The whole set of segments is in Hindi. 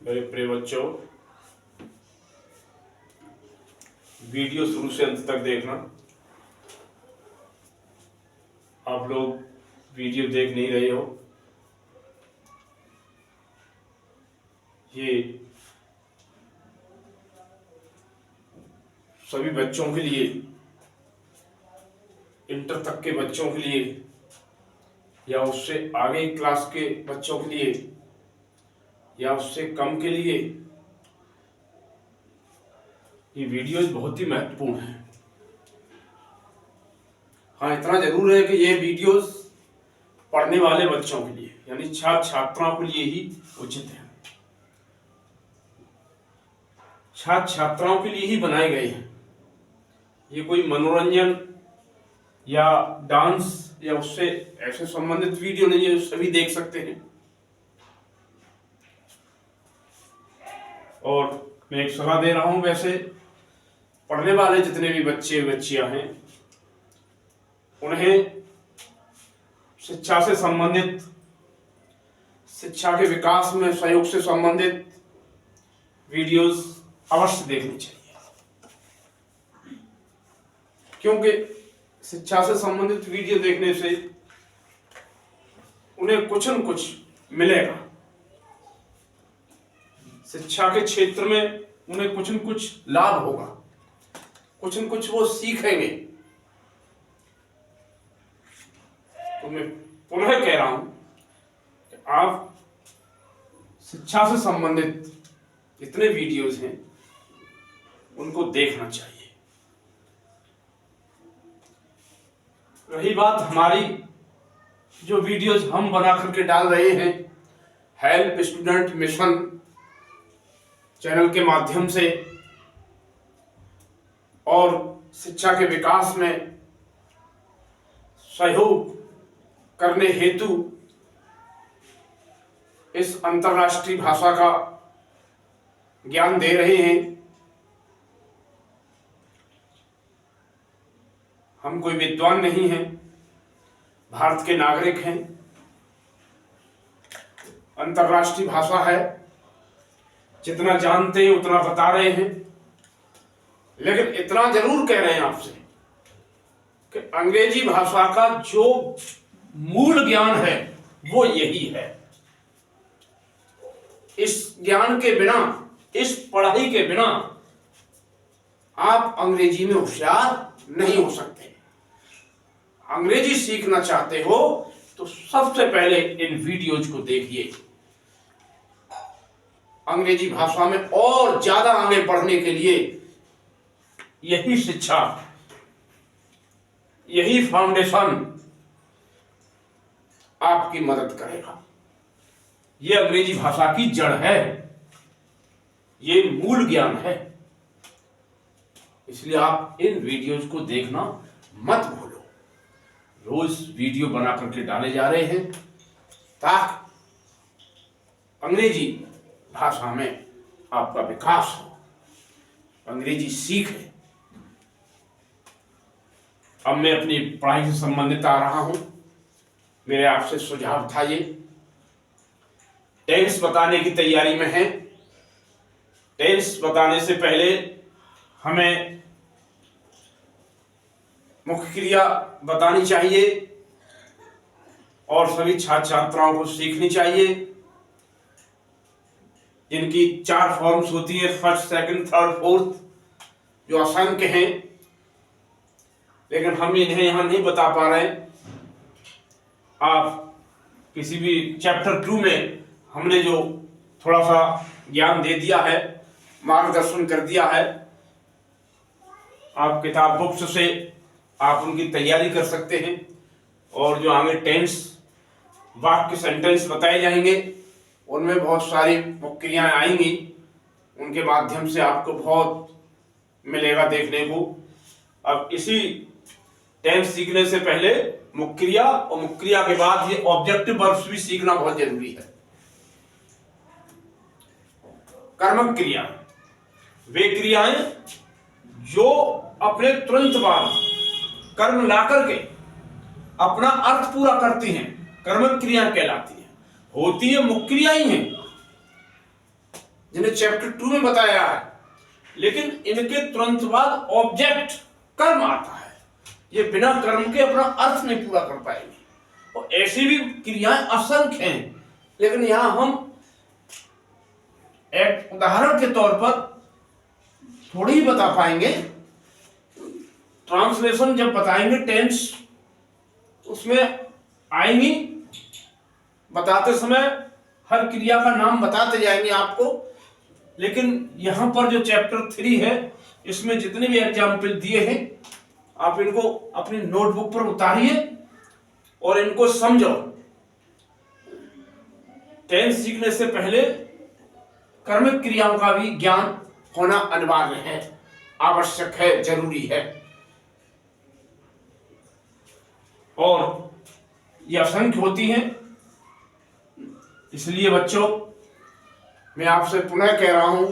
मेरे प्रिय बच्चों, वीडियो शुरू से अंत तक देखना। आप लोग वीडियो देख नहीं रहे हो, ये सभी बच्चों के लिए, इंटर तक के बच्चों के लिए या उससे आगे क्लास के बच्चों के लिए या उससे कम के लिए ये वीडियोज बहुत ही महत्वपूर्ण है। हाँ, इतना जरूर है कि ये वीडियोज पढ़ने वाले बच्चों के लिए यानी छात्र छात्राओं के लिए ही उचित है। छात्र छात्राओं के लिए ही बनाए गए हैं। ये कोई मनोरंजन या डांस या उससे ऐसे संबंधित वीडियो नहीं है, सभी देख सकते हैं। और मैं एक सलाह दे रहा हूं, वैसे पढ़ने वाले जितने भी बच्चे बच्चियां हैं उन्हें शिक्षा से संबंधित, शिक्षा के विकास में सहयोग से संबंधित वीडियोस अवश्य देखनी चाहिए, क्योंकि शिक्षा से संबंधित वीडियो देखने से उन्हें कुछ न कुछ मिलेगा। शिक्षा के क्षेत्र में उन्हें कुछ न कुछ लाभ होगा, कुछ न कुछ वो सीखेंगे। तो मैं पुनः कह रहा हूं कि आप शिक्षा से संबंधित जितने वीडियोस हैं उनको देखना चाहिए। रही बात हमारी जो वीडियोस हम बना करके डाल रहे हैं हेल्प स्टूडेंट मिशन चैनल के माध्यम से और शिक्षा के विकास में सहयोग करने हेतु इस अंतर्राष्ट्रीय भाषा का ज्ञान दे रहे हैं। हम कोई विद्वान नहीं हैं, भारत के नागरिक हैं। अंतर्राष्ट्रीय भाषा है, जितना जानते हैं उतना बता रहे हैं, लेकिन इतना जरूर कह रहे हैं आपसे कि अंग्रेजी भाषा का जो मूल ज्ञान है वो यही है। इस ज्ञान के बिना, इस पढ़ाई के बिना आप अंग्रेजी में होशियार नहीं हो सकते। अंग्रेजी सीखना चाहते हो तो सबसे पहले इन वीडियोज को देखिए। अंग्रेजी भाषा में और ज्यादा आगे बढ़ने के लिए यही शिक्षा, यही फाउंडेशन आपकी मदद करेगा। यह अंग्रेजी भाषा की जड़ है, ये मूल ज्ञान है। इसलिए आप इन वीडियोज को देखना मत भूलो। रोज वीडियो बना करके डाले जा रहे हैं ताकि अंग्रेजी भाषा में आपका विकास हो, अंग्रेजी सीखें। अब मैं अपनी पढ़ाई से संबंधित आ रहा हूं। मेरे आपसे सुझाव था ये, टेंस बताने की तैयारी में है। टेंस बताने से पहले हमें मुख्य क्रिया बतानी चाहिए और सभी छात्र छात्राओं को सीखनी चाहिए, जिनकी 4 फॉर्म्स होती है, फर्स्ट, सेकंड, थर्ड, फोर्थ, जो असंख्य हैं, लेकिन हम इन्हें यहां नहीं बता पा रहे हैं। आप किसी भी चैप्टर 2 में हमने जो थोड़ा सा ज्ञान दे दिया है, मार्गदर्शन कर दिया है, आप किताब बुक्स से आप उनकी तैयारी कर सकते हैं। और जो आगे टेंस, वाक्य, सेंटेंस बताए जाएंगे, उनमें बहुत सारी मुक्तियां आएंगी, उनके माध्यम से आपको बहुत मिलेगा देखने को। अब इसी टेंस सीखने से पहले मुख्य क्रिया और मुख्य क्रिया के बाद ये ऑब्जेक्टिव वर्ब्स भी सीखना बहुत जरूरी है। कर्मक क्रिया वे क्रियाएं जो अपने तुरंत बाद कर्म ला करके अपना अर्थ पूरा करती हैं, कर्मक क्रिया कहलाती हैं। होती है मुख्य क्रिया ही हैं, जिन्हें चैप्टर 2 में बताया है, लेकिन इनके तुरंत बाद ऑब्जेक्ट कर्म आता है। ये बिना कर्म के अपना अर्थ नहीं पूरा कर पाएंगे। और ऐसी भी क्रियाएं असंख्य हैं, लेकिन यहां हम एक उदाहरण के तौर पर थोड़ी ही बता पाएंगे। ट्रांसलेशन जब बताएंगे टेंस उसमें आएंगी, बताते समय हर क्रिया का नाम बताते जाएंगे आपको। लेकिन यहां पर जो चैप्टर 3 है इसमें जितने भी एग्जाम्पल दिए हैं आप इनको अपनी नोटबुक पर उतारिए और इनको समझो। टेंस सीखने से पहले कर्मक क्रियाओं का भी ज्ञान होना अनिवार्य है, आवश्यक है, जरूरी है। और ये असंख्य होती हैं। इसलिए बच्चों मैं आपसे पुनः कह रहा हूं,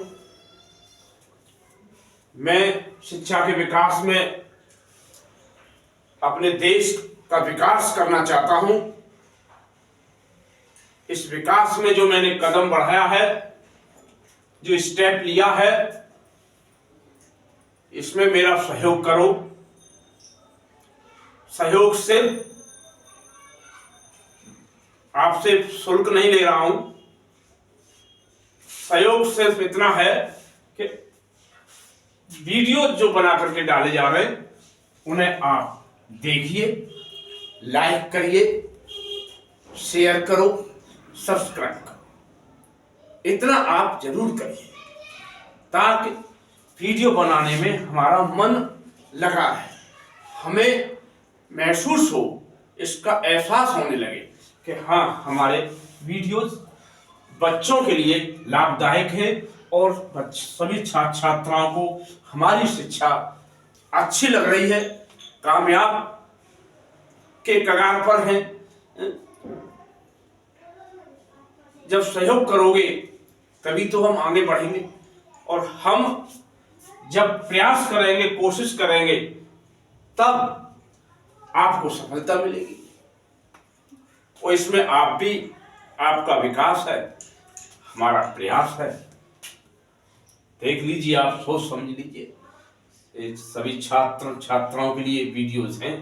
मैं शिक्षा के विकास में अपने देश का विकास करना चाहता हूं। इस विकास में जो मैंने कदम बढ़ाया है, जो स्टेप लिया है, इसमें मेरा सहयोग करो। सहयोग सिर्फ आपसे शुल्क नहीं ले रहा हूं, सहयोग सिर्फ इतना है कि वीडियो जो बना करके डाले जा रहे हैं उन्हें आप देखिए, लाइक करिए, शेयर करो, सब्सक्राइब करो। इतना आप जरूर करिए ताकि वीडियो बनाने में हमारा मन लगा है, हमें महसूस हो, इसका एहसास होने लगे कि हाँ हमारे वीडियोस बच्चों के लिए लाभदायक है और सभी छात्र छात्राओं को हमारी शिक्षा अच्छी लग रही है, कामयाब के कगार पर है। जब सहयोग करोगे तभी तो हम आगे बढ़ेंगे, और हम जब प्रयास करेंगे, कोशिश करेंगे, तब आपको सफलता मिलेगी। और इसमें आप भी, आपका विकास है, हमारा प्रयास है। देख लीजिए, आप सोच समझ लीजिए। सभी छात्र छात्राओं के लिए वीडियोस हैं,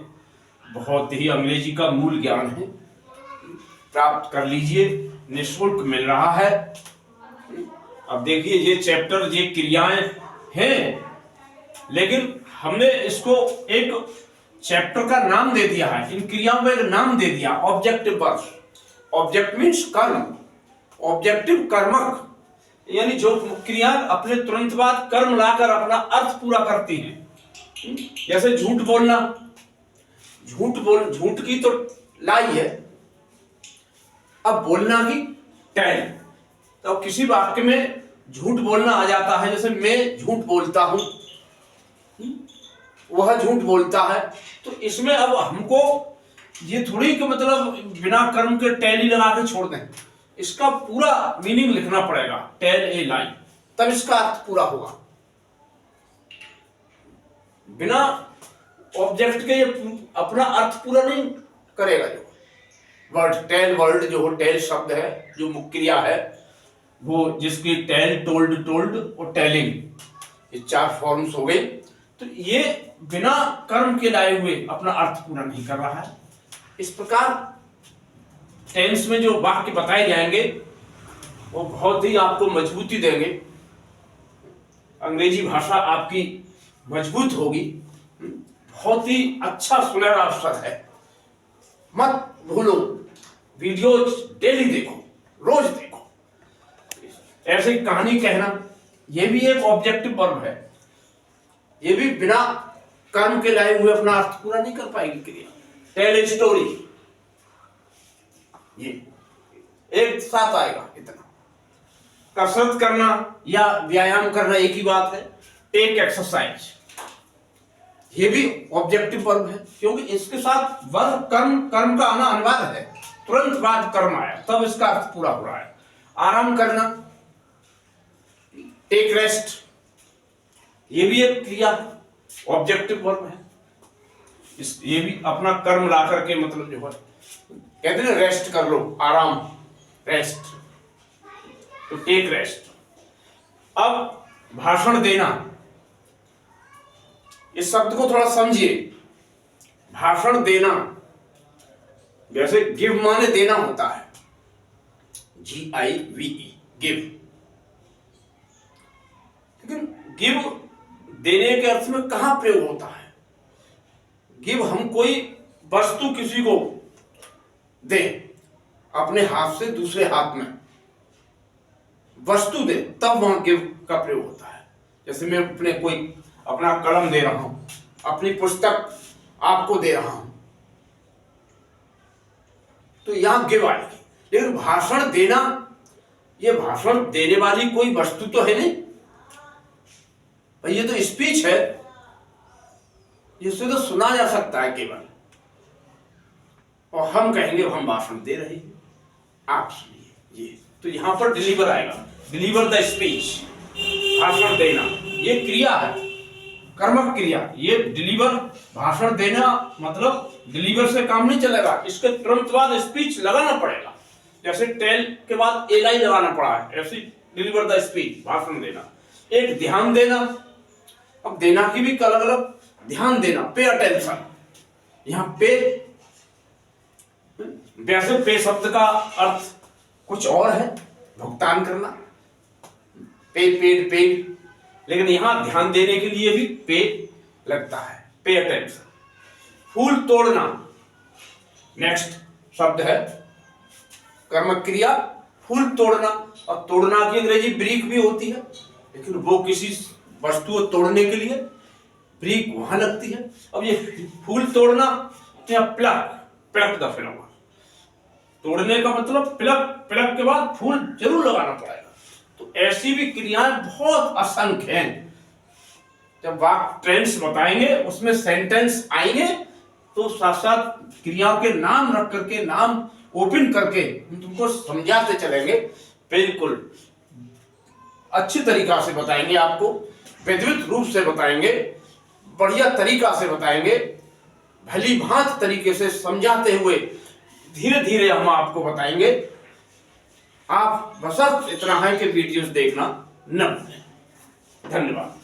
बहुत ही अंग्रेजी का मूल ज्ञान है, प्राप्त कर लीजिए, निःशुल्क मिल रहा है। अब देखिए ये चैप्टर, ये क्रियाएं हैं, लेकिन हमने इसको एक चैप्टर का नाम दे दिया है, इन क्रियाओं को एक नाम दे दिया, ऑब्जेक्टिव वर्ब्स। ऑब्जेक्ट मीन्स कर्म, ऑब्जेक्टिव कर्मक, यानी जो क्रिया अपने तुरंत बाद कर्म लाकर अपना अर्थ पूरा करती हैं। जैसे झूठ बोलना, झूठ की तो लाई है, अब बोलना की टेल। तो किसी वाक्य में झूठ बोलना आ जाता है, जैसे मैं झूठ बोलता हूं, वह झूठ बोलता है। तो इसमें अब हमको ये थोड़ी कि मतलब बिना कर्म के टेल ही लगा के छोड़ दें, इसका पूरा मीनिंग लिखना पड़ेगा, टेल ए लाई, तब इसका अर्थ पूरा होगा। बिना ऑब्जेक्ट के ये अपना अर्थ पूरा नहीं करेगा। जो वर्ड टेल, वर्ड जो हो, टेल शब्द है, जो मुख्य क्रिया है, वो जिसकी टेल, टोल्ड, टोल्ड और टेलिंग, ये 4 फॉर्म्स हो गए। तो ये बिना कर्म के लाए हुए अपना अर्थ पूरा नहीं कर रहा है। इस प्रकार टेंस में जो वाक्य बताए जाएंगे वो बहुत ही आपको मजबूती देंगे, अंग्रेजी भाषा आपकी मजबूत होगी। बहुत ही अच्छा सुनहरा अवसर है, मत भूलो। वीडियोज डेली देखो, रोज देखो। ऐसे कहानी कहना, ये भी एक ऑब्जेक्टिव वर्ब है, ये भी बिना कर्म के लाए हुए अपना अर्थ पूरा नहीं कर पाएगी क्रिया। टेल ए स्टोरी, ये एक साथ आएगा। इतना कसरत करना या व्यायाम करना एक ही बात है। टेक एक्सरसाइज, ये भी ऑब्जेक्टिव वर्ब है, क्योंकि इसके साथ वर्ब कर्म का आना अनिवार्य है। तुरंत बाद कर्म आया तब इसका अर्थ पूरा हो रहा है। आराम करना, टेक रेस्ट, ये भी एक क्रिया ऑब्जेक्टिव वर्ब है। ये भी अपना कर्म ला करके, मतलब जो है कहते हैं रेस्ट कर लो, आराम, रेस्ट, तो टेक रेस्ट। अब भाषण देना, इस शब्द को थोड़ा समझिए। भाषण देना, जैसे गिव माने देना होता है, GIVE, गिव। लेकिन गिव देने के अर्थ में कहां प्रयोग होता है? गिव हम कोई वस्तु किसी को दे, अपने हाथ से दूसरे हाथ में वस्तु दे, तब वहां गिव का प्रयोग होता है। जैसे मैं अपना कलम दे रहा हूं, अपनी पुस्तक आपको दे रहा हूं, तो यहां गिव आएगी। लेकिन भाषण देना, ये भाषण देने वाली कोई वस्तु तो है नहीं भाई, ये तो स्पीच है, जिससे तो सुना जा सकता है केवल, और हम कहेंगे हम भाषण दे रहे हैं, आप सुनिए। ये तो यहां पर डिलीवर आएगा, डिलीवर द स्पीच, भाषण देना, ये क्रिया है, कर्मक क्रिया। ये डिलीवर, भाषण देना मतलब डिलीवर से काम नहीं चलेगा, इसके तुरंत बाद स्पीच लगाना पड़ेगा। जैसे टेल के बाद LI लगाना पड़ा है, ऐसे डिलीवर द स्पीच, भाषण देना। एक ध्यान देना, अब देना की भी अलग अलग, ध्यान देना, पे अटेंशन। यहां पे, वैसे पे शब्द का अर्थ कुछ और है, भुगतान करना, पे, पेड, पेड, लेकिन यहां ध्यान देने के लिए भी पे लगता है, पे अटेंशन। फूल तोड़ना नेक्स्ट शब्द है, कर्म क्रिया, फूल तोड़ना। और तोड़ना की अंग्रेजी ब्रीक भी होती है, लेकिन वो किसी वस्तु को तोड़ने के लिए ब्रीक वहां लगती है। अब ये फूल तोड़ना या प्लक द फ्लावर, तोड़ने का मतलब प्लक के बाद फूल जरूर लगाना पड़ेगा। तो ऐसी भी क्रियाएं बहुत असंख्य हैं। जब वाक्य ट्रेंड्स बताएंगे, उसमें सेंटेंस आएंगे, तो साथ साथ क्रियाओं के नाम रख करके, नाम ओपन करके हम तुमको समझाते चलेंगे। बिल्कुल अच्छी तरीका से बताएंगे, आपको विधिवत रूप से बताएंगे, बढ़िया तरीका से बताएंगे, भली भांति तरीके से समझाते हुए धीरे धीरे हम आपको बताएंगे। आप बस इतना है कि वीडियोस देखना न भूलें। धन्यवाद।